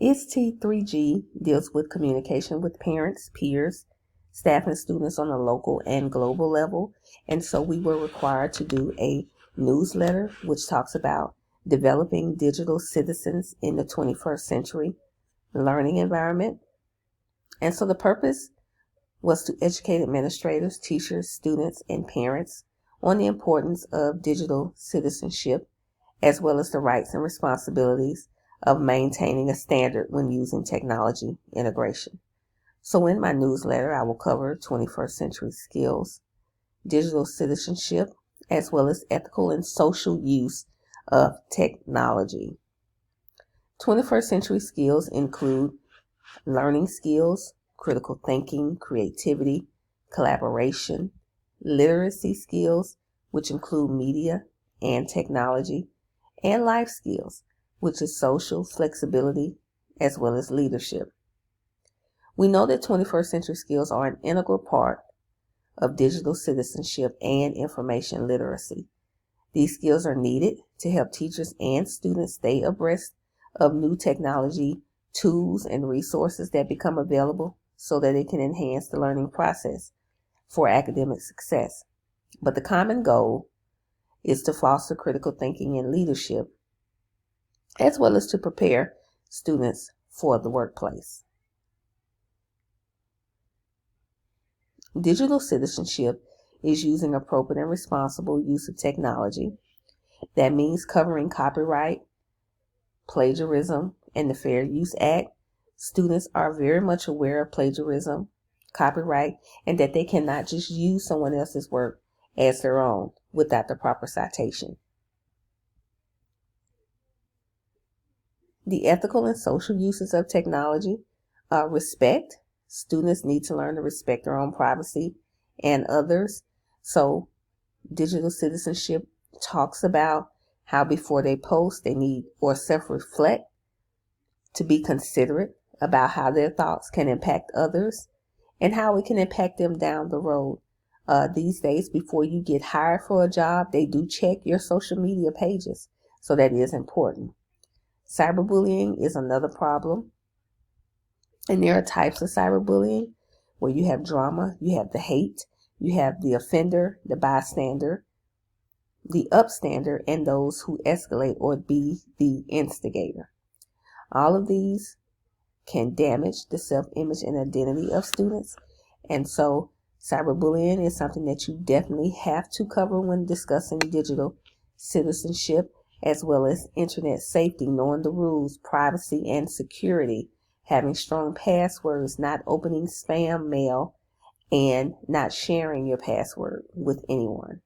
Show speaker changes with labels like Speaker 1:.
Speaker 1: ISTE3G deals with communication with parents, peers, staff, and students on a local and global level. And so we were required to do a newsletter which talks about developing digital citizens in the 21st century learning environment. And so the purpose was to educate administrators, teachers, students, and parents on the importance of digital citizenship, as well as the rights and responsibilities of maintaining a standard when using technology integration. So in my newsletter, I will cover 21st century skills, digital citizenship, as well as ethical and social use of technology. 21st century skills include learning skills, critical thinking, creativity, collaboration, literacy skills, which include media and technology, and life skills, which is social flexibility, as well as leadership. We know that 21st century skills are an integral part of digital citizenship and information literacy. These skills are needed to help teachers and students stay abreast of new technology, tools, and resources that become available so that it can enhance the learning process for academic success. But the common goal is to foster critical thinking and leadership, as well as to prepare students for the workplace. Digital citizenship is using appropriate and responsible use of technology. That means covering copyright, plagiarism, and the Fair Use Act. Students are very much aware of plagiarism, copyright, and that they cannot just use someone else's work as their own without the proper citation. The ethical and social uses of technology are respect. Students need to learn to respect their own privacy and others. So digital citizenship talks about how before they post, they need or self-reflect to be considerate about how their thoughts can impact others and how it can impact them down the road. These days, before you get hired for a job, they do check your social media pages. So that is important. Cyberbullying is another problem. And there are types of cyberbullying where you have drama, you have the hate, you have the offender, the bystander, the upstander, and those who escalate or be the instigator. All of these can damage the self-image and identity of students. And so cyberbullying is something that you definitely have to cover when discussing digital citizenship, as well as internet safety, knowing the rules, privacy, and security, having strong passwords, not opening spam mail, and not sharing your password with anyone.